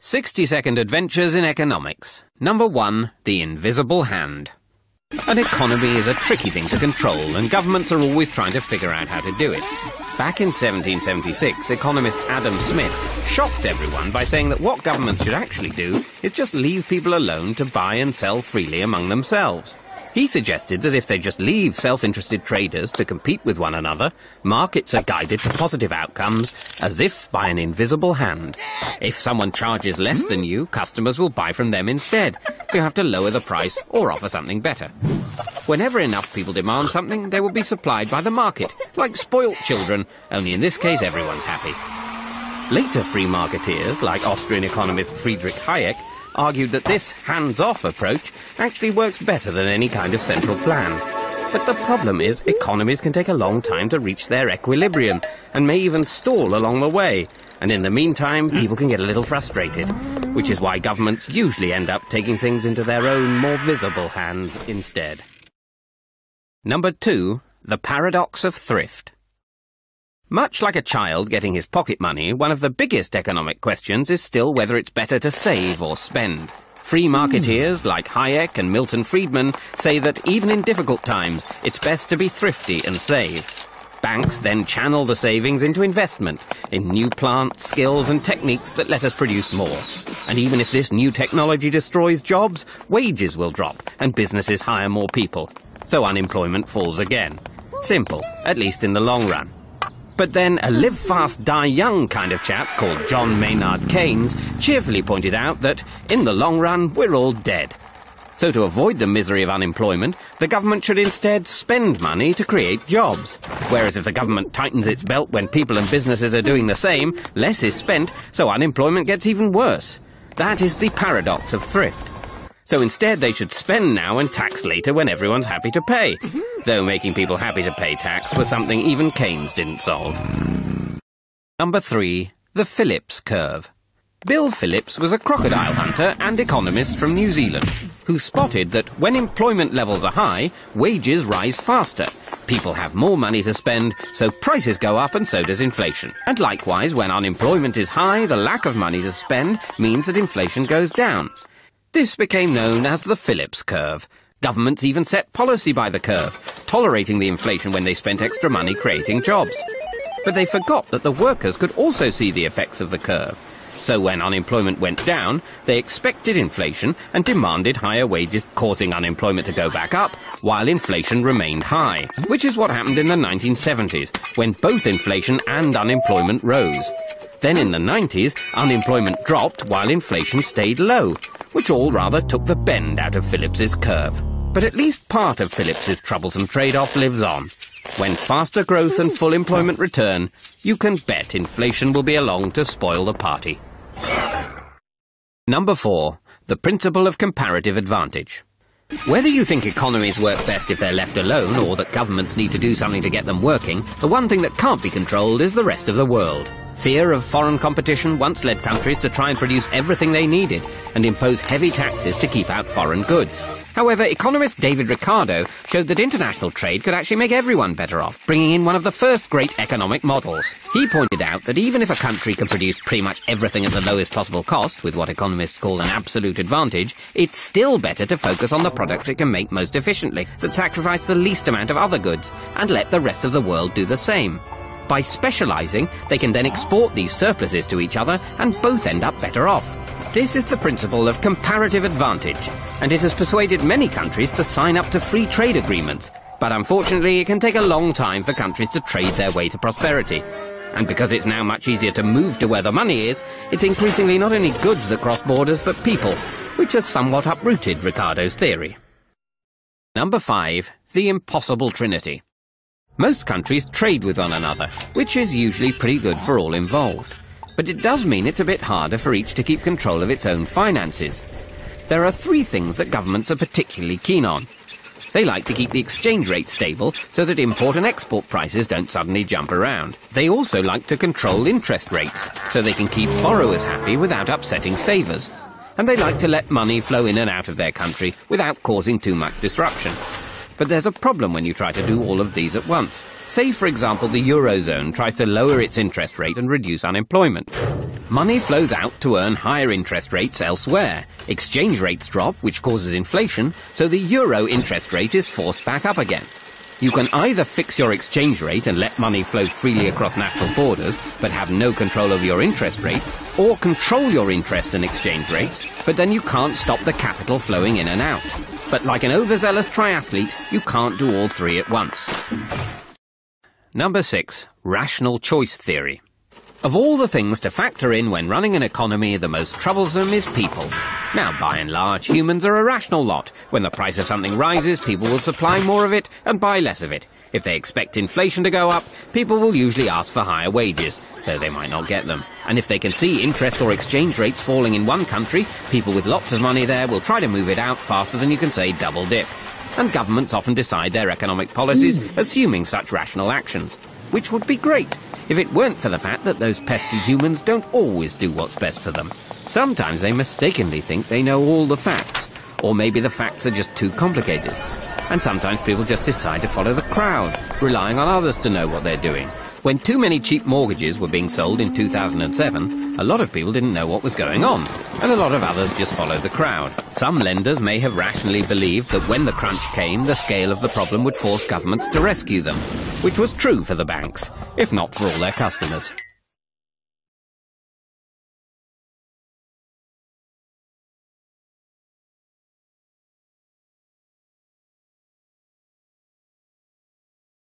60-second adventures in economics. Number 1, the invisible hand. An economy is a tricky thing to control, and governments are always trying to figure out how to do it. Back in 1776, economist Adam Smith shocked everyone by saying that what governments should actually do is just leave people alone to buy and sell freely among themselves. He suggested that if they just leave self-interested traders to compete with one another, markets are guided to positive outcomes as if by an invisible hand. If someone charges less than you, customers will buy from them instead. You have to lower the price or offer something better. Whenever enough people demand something, they will be supplied by the market, like spoilt children, only in this case everyone's happy. Later free marketeers, like Austrian economist Friedrich Hayek, argued that this hands-off approach actually works better than any kind of central plan. But the problem is economies can take a long time to reach their equilibrium and may even stall along the way. And in the meantime, people can get a little frustrated, which is why governments usually end up taking things into their own more visible hands instead. Number 2, the paradox of thrift. Much like a child getting his pocket money, one of the biggest economic questions is still whether it's better to save or spend. Free marketeers like Hayek and Milton Friedman say that even in difficult times, it's best to be thrifty and save. Banks then channel the savings into investment, in new plants, skills and techniques that let us produce more. And even if this new technology destroys jobs, wages will drop and businesses hire more people. So unemployment falls again. Simple, at least in the long run. But then a live fast, die young kind of chap called John Maynard Keynes cheerfully pointed out that, in the long run, we're all dead. So to avoid the misery of unemployment, the government should instead spend money to create jobs. Whereas if the government tightens its belt when people and businesses are doing the same, less is spent, so unemployment gets even worse. That is the paradox of thrift. So instead they should spend now and tax later when everyone's happy to pay. Though making people happy to pay tax was something even Keynes didn't solve. Number 3, the Phillips curve. Bill Phillips was a crocodile hunter and economist from New Zealand, who spotted that when employment levels are high, wages rise faster. People have more money to spend, so prices go up and so does inflation. And likewise, when unemployment is high, the lack of money to spend means that inflation goes down. This became known as the Phillips curve. Governments even set policy by the curve, tolerating the inflation when they spent extra money creating jobs. But they forgot that the workers could also see the effects of the curve. So when unemployment went down, they expected inflation and demanded higher wages, causing unemployment to go back up, while inflation remained high. Which is what happened in the 1970s, when both inflation and unemployment rose. Then in the 90s, unemployment dropped while inflation stayed low, which all rather took the bend out of Phillips's curve. But at least part of Phillips's troublesome trade-off lives on. When faster growth and full employment return, you can bet inflation will be along to spoil the party. Number 4, the principle of comparative advantage. Whether you think economies work best if they're left alone or that governments need to do something to get them working, the one thing that can't be controlled is the rest of the world. Fear of foreign competition once led countries to try and produce everything they needed and impose heavy taxes to keep out foreign goods. However, economist David Ricardo showed that international trade could actually make everyone better off, bringing in one of the first great economic models. He pointed out that even if a country can produce pretty much everything at the lowest possible cost, with what economists call an absolute advantage, it's still better to focus on the products it can make most efficiently, that sacrifice the least amount of other goods, and let the rest of the world do the same. By specializing, they can then export these surpluses to each other and both end up better off. This is the principle of comparative advantage, and it has persuaded many countries to sign up to free trade agreements. But unfortunately, it can take a long time for countries to trade their way to prosperity. And because it's now much easier to move to where the money is, it's increasingly not only goods that cross borders, but people, which has somewhat uprooted Ricardo's theory. Number 5, the impossible trinity. Most countries trade with one another, which is usually pretty good for all involved. But it does mean it's a bit harder for each to keep control of its own finances. There are 3 things that governments are particularly keen on. They like to keep the exchange rate stable so that import and export prices don't suddenly jump around. They also like to control interest rates so they can keep borrowers happy without upsetting savers. And they like to let money flow in and out of their country without causing too much disruption. But there's a problem when you try to do all of these at once. Say, for example, the Eurozone tries to lower its interest rate and reduce unemployment. Money flows out to earn higher interest rates elsewhere. Exchange rates drop, which causes inflation, so the euro interest rate is forced back up again. You can either fix your exchange rate and let money flow freely across national borders, but have no control over your interest rates, or control your interest and exchange rates, but then you can't stop the capital flowing in and out. But like an overzealous triathlete, you can't do all three at once. Number 6. Rational choice theory. Of all the things to factor in when running an economy, the most troublesome is people. Now, by and large, humans are a rational lot. When the price of something rises, people will supply more of it and buy less of it. If they expect inflation to go up, people will usually ask for higher wages, though they might not get them. And if they can see interest or exchange rates falling in one country, people with lots of money there will try to move it out faster than you can say double dip. And governments often decide their economic policies assuming such rational actions, which would be great if it weren't for the fact that those pesky humans don't always do what's best for them. Sometimes they mistakenly think they know all the facts, or maybe the facts are just too complicated. And sometimes people just decide to follow the crowd, relying on others to know what they're doing. When too many cheap mortgages were being sold in 2007, a lot of people didn't know what was going on, and a lot of others just followed the crowd. Some lenders may have rationally believed that when the crunch came, the scale of the problem would force governments to rescue them, which was true for the banks, if not for all their customers.